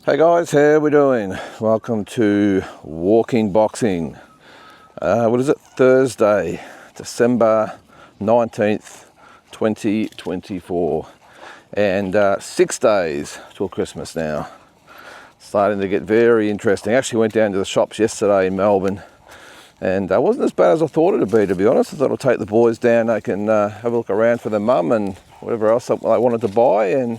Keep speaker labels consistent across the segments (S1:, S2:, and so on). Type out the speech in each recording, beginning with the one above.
S1: Hey guys, how we doing? Welcome to Walking Boxing. What is it? Thursday, December 19th, 2024. And 6 days till Christmas now. Starting to get very interesting. Actually went down to the shops yesterday in Melbourne and it wasn't as bad as I thought it'd be, to be honest. I thought I'd take the boys down, they can have a look around for their mum and whatever else they wanted to buy and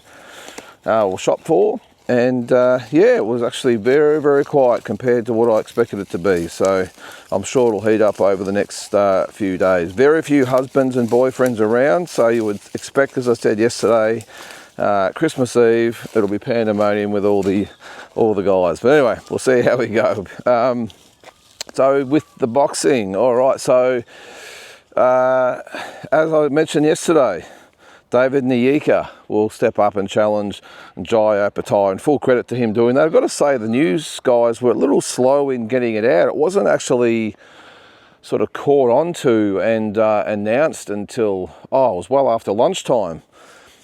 S1: or shop for. And yeah, it was actually very, very quiet compared to what I expected it to be. So I'm sure it'll heat up over the next few days. Very few husbands and boyfriends around. So you would expect, as I said yesterday, Christmas Eve, it'll be pandemonium with all the guys. But anyway, we'll see how we go. So with the boxing, all right. So as I mentioned yesterday, David Nyika will step up and challenge Tszyu, Opetsia, and full credit to him doing that. I've got to say the news guys were a little slow in getting it out. It wasn't actually sort of caught onto and announced until, it was well after lunchtime.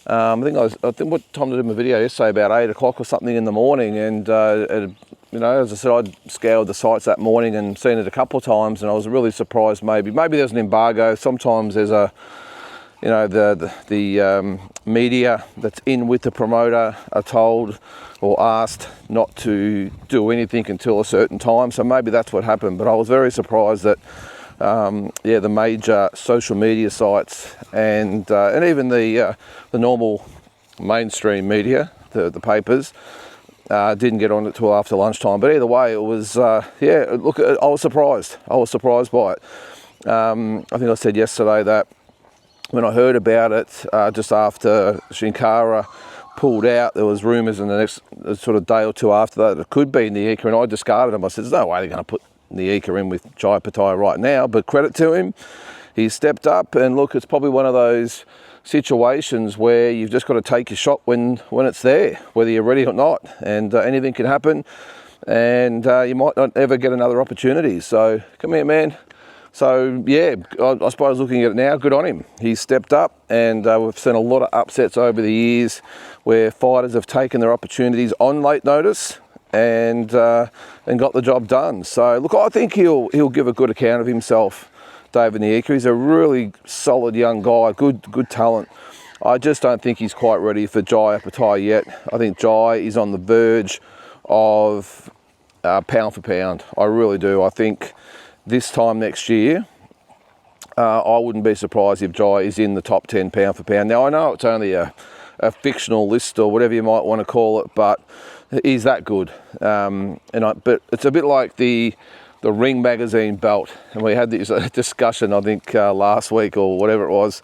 S1: I think what time did I do my video yesterday, about 8 o'clock or something in the morning, and you know, as I said, I'd scoured the sites that morning and seen it a couple of times, and I was really surprised. Maybe there's an embargo. Sometimes there's a, you know, the media that's in with the promoter are told or asked not to do anything until a certain time. So maybe that's what happened. But I was very surprised that, the major social media sites and even the normal mainstream media, the papers, didn't get on it till after lunchtime. But either way, it was, look, I was surprised. I was surprised by it. I think I said yesterday that when I heard about it, just after Shankara pulled out, there was rumours in the next sort of day or two after that it could be Nyika, and I discarded him. I said, there's no way they're going to put Nyika in with Tszyu Opetsia right now, but credit to him, he's stepped up, and look, it's probably one of those situations where you've just got to take your shot when it's there, whether you're ready or not, and anything can happen, and you might not ever get another opportunity. So come here, man. So yeah, I suppose looking at it now, good on him. He's stepped up, and we've seen a lot of upsets over the years where fighters have taken their opportunities on late notice and got the job done. So look, I think he'll give a good account of himself, David Nyika. He's a really solid young guy, good talent. I just don't think he's quite ready for Tszyu Opetsia yet. I think Tszyu is on the verge of pound for pound. I really do. I think this time next year, I wouldn't be surprised if Tszyu is in the top 10 pound for pound. Now, I know it's only a fictional list or whatever you might want to call it, but he's that good. But it's a bit like the Ring magazine belt, and we had this discussion, I think, last week or whatever it was,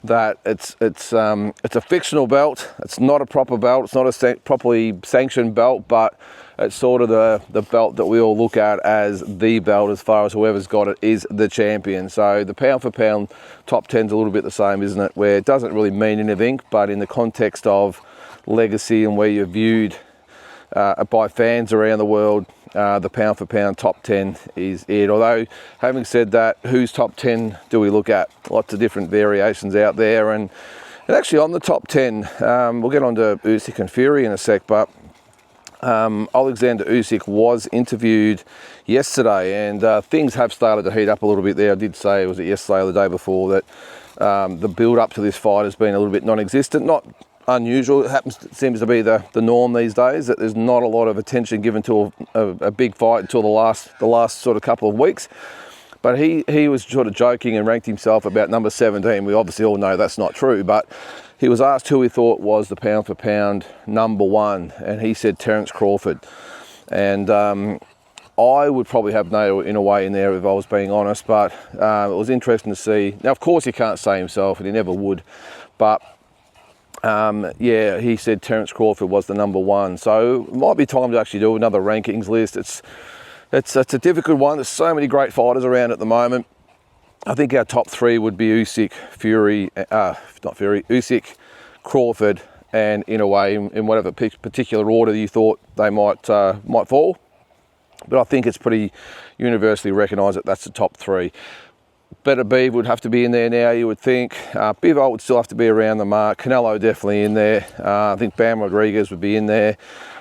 S1: that it's a fictional belt. It's not a proper belt. It's not a properly sanctioned belt, but it's sort of the belt that we all look at as the belt, as far as whoever's got it is the champion. So the pound for pound top 10's a little bit the same, isn't it? Where it doesn't really mean anything, but in the context of legacy and where you're viewed by fans around the world, the pound for pound top 10 is it. Although, having said that, whose top 10 do we look at? Lots of different variations out there, and actually on the top 10, we'll get on to Usyk and Fury in a sec, but Alexander Usyk was interviewed yesterday, and things have started to heat up a little bit there. I did say, was it yesterday or the day before, that the build up to this fight has been a little bit non-existent. Not unusual. It seems to be the norm these days, that there's not a lot of attention given to a big fight until the last sort of couple of weeks. But he was sort of joking and ranked himself about number 17. We obviously all know that's not true, but he was asked who he thought was the pound for pound number one, and he said Terence Crawford. And I would probably have Nato in a way in there if I was being honest, but it was interesting to see. Now, of course, he can't say himself, and he never would, but he said Terence Crawford was the number one. So it might be time to actually do another rankings list. It's a difficult one. There's so many great fighters around at the moment. I think our top three would be Usyk, Usyk, Crawford, and in a way, in whatever particular order you thought they might fall. But I think it's pretty universally recognised that that's the top three. Better Beav would have to be in there now, you would think. Bivol would still have to be around the mark. Canelo definitely in there. I think Bam Rodriguez would be in there.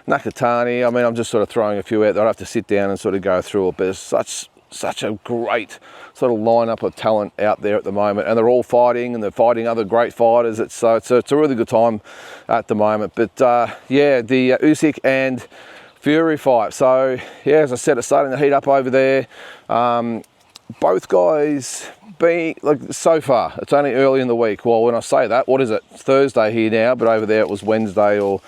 S1: Nakatani, I mean, I'm just sort of throwing a few out there. I'd have to sit down and sort of go through it, but there's such a great sort of lineup of talent out there at the moment, and they're all fighting, and they're fighting other great fighters. It's a really good time at the moment. But yeah, the Usyk and Fury fight. So yeah, as I said, it's starting to heat up over there. Both guys being, like, so far, it's only early in the week. Well, when I say that, what is it? It's Thursday here now, but over there it was Wednesday, or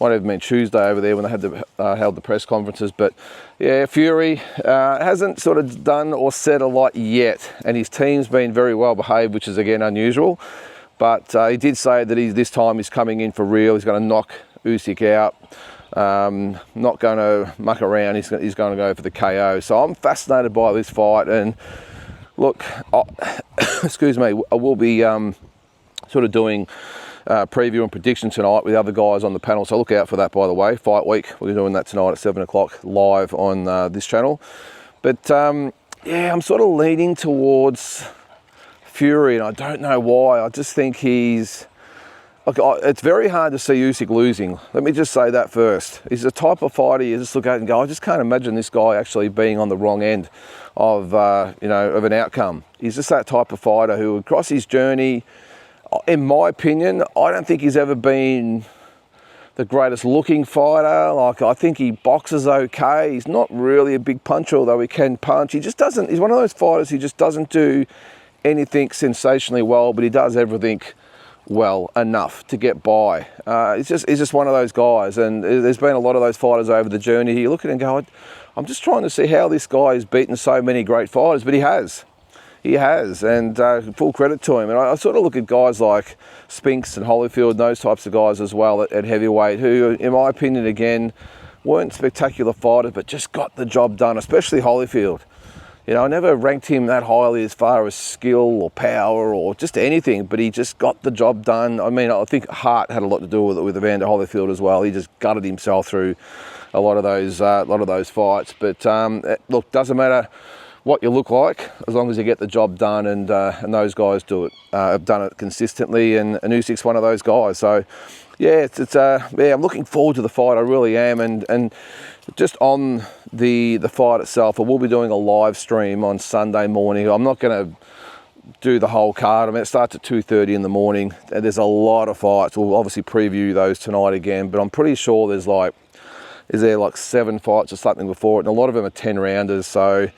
S1: might have been Tuesday over there when they had held the press conferences. But yeah, Fury hasn't sort of done or said a lot yet, and his team's been very well behaved, which is again unusual. But he did say that this time he's coming in for real. He's going to knock Usyk out. Not going to muck around. He's going to go for the KO. So I'm fascinated by this fight. And look, excuse me, I will be sort of doing preview and prediction tonight with other guys on the panel. So look out for that, by the way. Fight week. We're doing that tonight at 7 o'clock live on this channel. But yeah, I'm sort of leaning towards Fury, and I don't know why. I just think he's... Look, it's very hard to see Usyk losing. Let me just say that first. He's the type of fighter you just look at and go, I just can't imagine this guy actually being on the wrong end of, you know, of an outcome. He's just that type of fighter who, across his journey, in my opinion, I don't think he's ever been the greatest looking fighter. Like, I think he boxes okay. He's not really a big puncher, although he can punch. He just doesn't, he's one of those fighters who just doesn't do anything sensationally well, but he does everything well enough to get by. He's just one of those guys, and there's been a lot of those fighters over the journey. You look at it and go, I'm just trying to see how this guy has beaten so many great fighters, but he has, and full credit to him. And I sort of look at guys like Spinks and Holyfield and those types of guys as well at heavyweight, who, in my opinion, again, weren't spectacular fighters, but just got the job done, especially Holyfield. You know, I never ranked him that highly as far as skill or power or just anything, but he just got the job done. I mean, I think heart had a lot to do with it with Evander Holyfield as well. He just gutted himself through a lot of those fights. But look, doesn't matter what you look like as long as you get the job done, and those guys do it. Have done it consistently, and Usyk's one of those guys. So yeah, yeah, I'm looking forward to the fight. I really am, and just on the fight itself, I will be doing a live stream on Sunday morning. I'm not going to do the whole card. I mean, it starts at 2:30 in the morning, and there's a lot of fights. We'll obviously preview those tonight again, but I'm pretty sure there's like 7 fights or something before it, and a lot of them are 10 rounders. So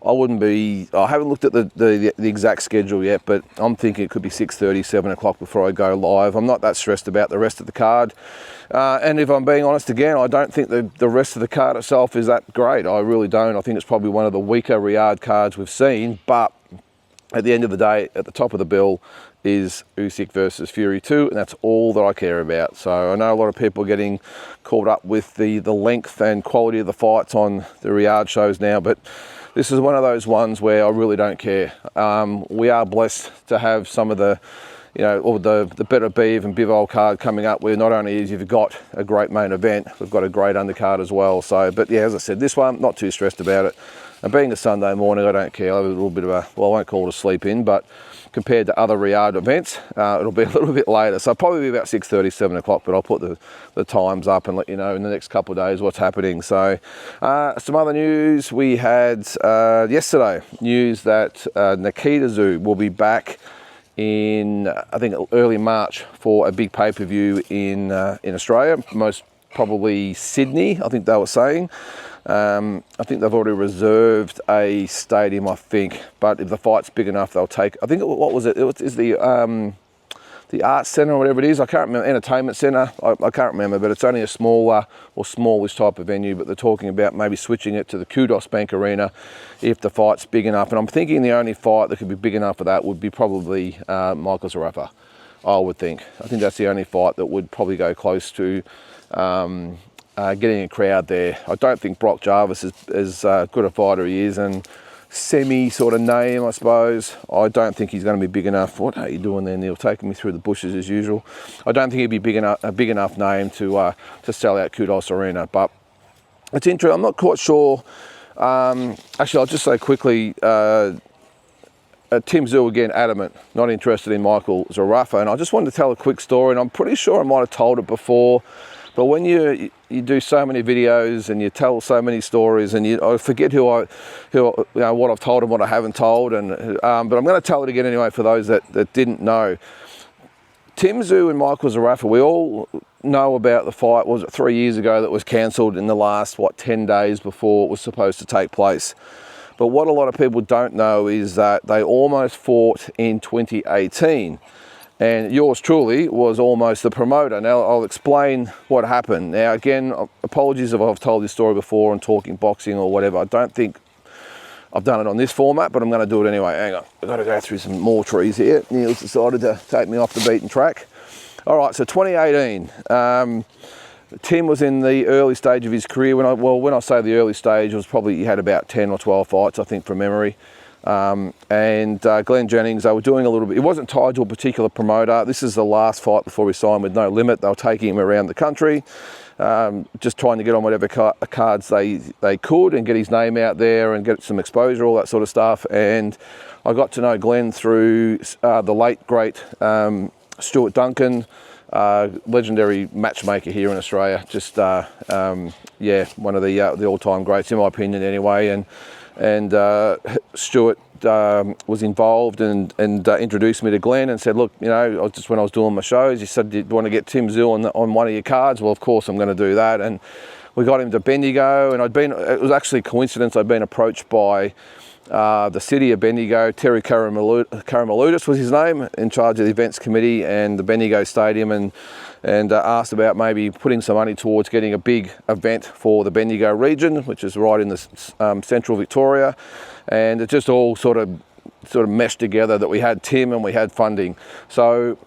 S1: I haven't looked at the exact schedule yet, but I'm thinking it could be 6:30, 7 o'clock before I go live. I'm not that stressed about the rest of the card. And if I'm being honest again, I don't think the rest of the card itself is that great. I really don't. I think it's probably one of the weaker Riyadh cards we've seen, but at the end of the day, at the top of the bill is Usyk versus Fury 2, and that's all that I care about. So I know a lot of people are getting caught up with the length and quality of the fights on the Riyadh shows now, but this is one of those ones where I really don't care. We are blessed to have some of the, you know, or the Better Beav and Bivol card coming up, where not only is you've got a great main event, we've got a great undercard as well. So, but yeah, as I said, this one, not too stressed about it. And being a Sunday morning, I don't care. I'll have a little bit of a, well, I won't call it a sleep in, but compared to other Riyadh events, it'll be a little bit later. So probably about 6:30, 7 o'clock, but I'll put the times up and let you know in the next couple of days what's happening. So some other news we had yesterday, news that Nikita Tszyu will be back in, I think, early March for a big pay-per-view in Australia, most probably Sydney, I think they were saying. I think they've already reserved a stadium, I think, but if the fight's big enough, they'll take, I think, what was it? It was the Arts Centre or whatever it is. I can't remember, Entertainment Centre, I can't remember, but it's only a smaller or smallish type of venue, but they're talking about maybe switching it to the Kudos Bank Arena if the fight's big enough. And I'm thinking the only fight that could be big enough for that would be probably Michael Zarafa, I would think. I think that's the only fight that would probably go close to getting a crowd there. I don't think Brock Jarvis is as good a fighter he is, and semi sort of name, I suppose. I don't think he's going to be big enough. What are you doing there, Neil? Taking me through the bushes as usual. I don't think he'd be a big enough name to sell out Kudos Arena. But it's interesting. I'm not quite sure. Actually, I'll just say quickly. Tim Tszyu again adamant, not interested in Michael Zarafa. And I just wanted to tell a quick story, and I'm pretty sure I might have told it before, but when you do so many videos and you tell so many stories, and I forget what I've told and what I haven't told, and but I'm going to tell it again anyway for those that didn't know. Tim Tszyu and Michael Zarafa, we all know about the fight, was it 3 years ago, that was cancelled in the last, 10 days before it was supposed to take place. But what a lot of people don't know is that they almost fought in 2018. And yours truly was almost the promoter. Now, I'll explain what happened. Now, again, apologies if I've told this story before on Talking Boxing or whatever. I don't think I've done it on this format, but I'm going to do it anyway. Hang on, I've got to go through some more trees here. Neil's decided to take me off the beaten track. All right, so 2018. Tim was in the early stage of his career. When I say the early stage, it was probably, he had about 10 or 12 fights, I think, from memory. Glenn Jennings, they were doing a little bit, it wasn't tied to a particular promoter. This is the last fight before he signed with No Limit. They were taking him around the country, just trying to get on whatever cards they could and get his name out there and get some exposure, all that sort of stuff. And I got to know Glenn through the late, great Stuart Duncan, legendary matchmaker here in Australia. Just, yeah, one of the all-time greats, in my opinion anyway. And Stuart was involved and introduced me to Glenn and said, look, when I was doing my shows, he said, do you want to get Tim Tszyu on one of your cards? Well, of course I'm going to do that. And we got him to Bendigo, and it was actually a coincidence, I'd been approached by the city of Bendigo. Terry Karamaludis was his name, in charge of the events committee and the Bendigo Stadium, and asked about maybe putting some money towards getting a big event for the Bendigo region, which is right in the central Victoria. And it just all sort of meshed together that we had Tim and we had funding. So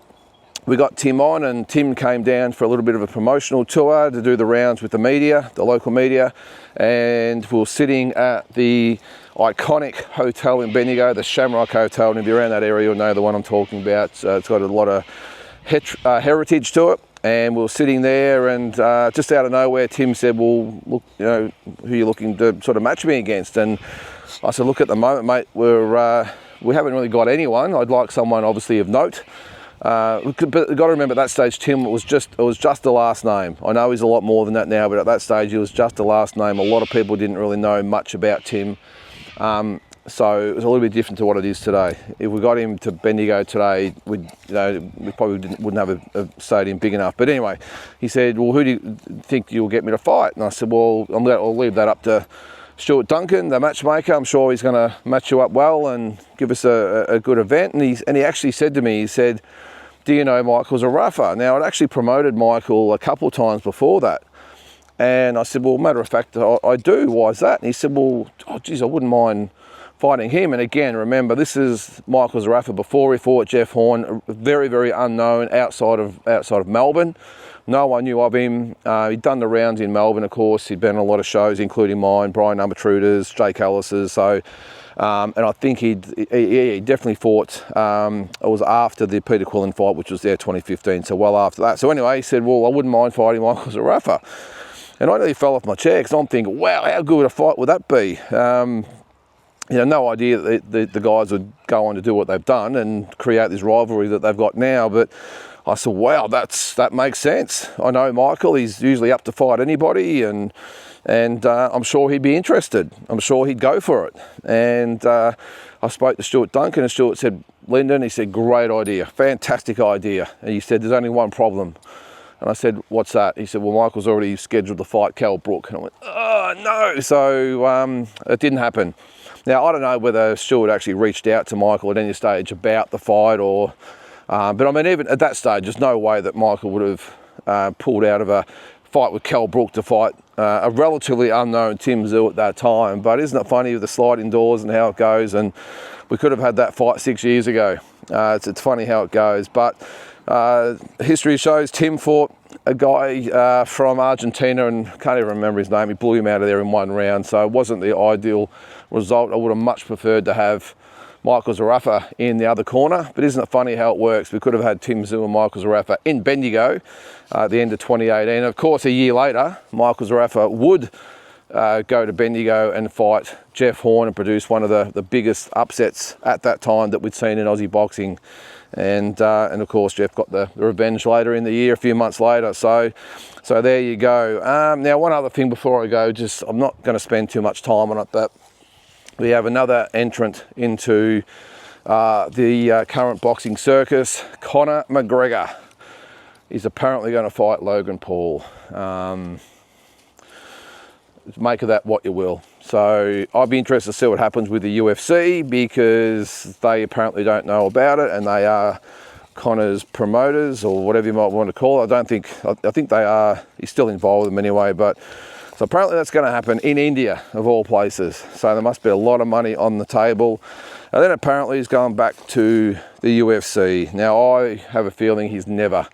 S1: we got Tim on, and Tim came down for a little bit of a promotional tour to do the rounds with the media, the local media, and we were sitting at the iconic hotel in Bendigo, the Shamrock Hotel, and if you're around that area, you'll know the one I'm talking about. It's got a lot of heritage to it, and we were sitting there, and just out of nowhere, Tim said, well, look, who are you looking to sort of match me against? And I said, look, at the moment, mate, we haven't really got anyone. I'd like someone obviously of note. But you've got to remember, at that stage, Tim, it was just the last name. I know he's a lot more than that now, but at that stage, he was just the last name. A lot of people didn't really know much about Tim. So it was a little bit different to what it is today. If we got him to Bendigo today, we probably wouldn't have a stadium big enough. But anyway, he said, well, who do you think you'll get me to fight? And I said, well, I'll leave that up to Stuart Duncan, the matchmaker. I'm sure he's going to match you up well and give us a good event. And he actually said to me, he said, do you know Michael Zarafa? Now, I'd actually promoted Michael a couple of times before that. And I said, well, matter of fact, I do. Why is that? And he said, well, geez, I wouldn't mind fighting him. And again, remember, this is Michael Zarafa before he fought Jeff Horn, very, very unknown outside of Melbourne. No one knew of him. He'd done the rounds in Melbourne, of course. He'd been on a lot of shows, including mine, Brian Numbertruder's, Jake Ellis's. So, and I think he definitely fought. It was after the Peter Quillen fight, which was there 2015, so well after that. So anyway, he said, well, I wouldn't mind fighting Michael Zarafa. And I nearly fell off my chair, because I'm thinking, wow, how good a fight would that be? No idea that the guys would go on to do what they've done and create this rivalry that they've got now. But I said, wow, that makes sense. I know Michael, he's usually up to fight anybody, and I'm sure he'd be interested. I'm sure he'd go for it. And I spoke to Stuart Duncan, and Stuart said, Lyndon, he said, great idea, fantastic idea. And he said, there's only one problem. And I said, what's that? He said, well, Michael's already scheduled to fight Cal Brook. And I went, oh, no. So it didn't happen. Now, I don't know whether Stuart actually reached out to Michael at any stage about the fight, but I mean, even at that stage, there's no way that Michael would have pulled out of a fight with Cal Brook to fight a relatively unknown Tim Tszyu at that time. But isn't it funny with the sliding doors and how it goes? And we could have had that fight 6 years ago. It's funny how it goes. But history shows Tim fought a guy from Argentina, and can't even remember his name. He blew him out of there in one round, so it wasn't the ideal result. I would have much preferred to have Michael Zarafa in the other corner, but isn't it funny how it works? We could have had Tim Tszyu and Michael Zarafa in Bendigo at the end of 2018. Of course, a year later, Michael Zarafa would go to Bendigo and fight Jeff Horn and produce one of the biggest upsets at that time that we'd seen in Aussie boxing. And of course Jeff got the revenge later in the year, a few months later. So there you go. Now one other thing before I go, I'm not going to spend too much time on it, but we have another entrant into the current boxing circus. Conor McGregor is apparently going to fight Logan Paul. Make of that what you will. So I'd be interested to see what happens with the UFC, because they apparently don't know about it, and they are Conor's promoters, or whatever you might want to call it. I think they are, he's still involved with them anyway, but so apparently that's going to happen in India, of all places. So there must be a lot of money on the table. And then apparently he's going back to the UFC. Now I have a feeling he's never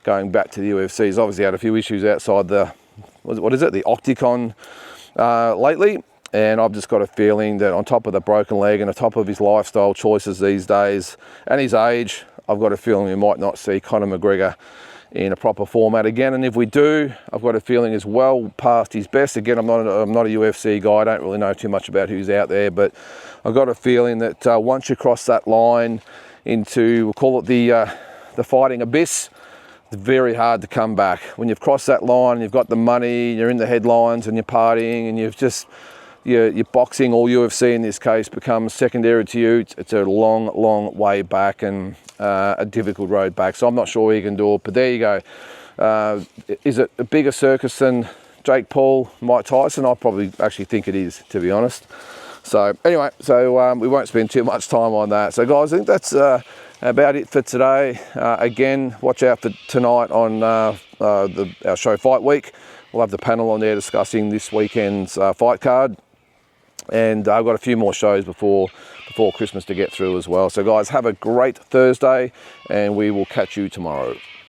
S1: going back to the UFC. He's obviously had a few issues outside the, what is it, the Octagon lately. And I've just got a feeling that on top of the broken leg and on top of his lifestyle choices these days and his age, I've got a feeling we might not see Conor McGregor in a proper format again. And if we do, I've got a feeling is well past his best. Again, I'm not a UFC guy. I don't really know too much about who's out there, but I've got a feeling that once you cross that line into, we'll call it the fighting abyss, it's very hard to come back. When you've crossed that line, you've got the money, you're in the headlines and you're partying, and you've just, your boxing, or UFC in this case, becomes secondary to you. It's a long, long way back, and a difficult road back. So I'm not sure he can do it, but there you go. Is it a bigger circus than Jake Paul, Mike Tyson? I probably actually think it is, to be honest. So anyway, we won't spend too much time on that. So guys, I think that's about it for today. Again, watch out for tonight on our show Fight Week. We'll have the panel on there discussing this weekend's fight card. And I've got a few more shows before Christmas to get through as well. So guys, have a great Thursday, and we will catch you tomorrow.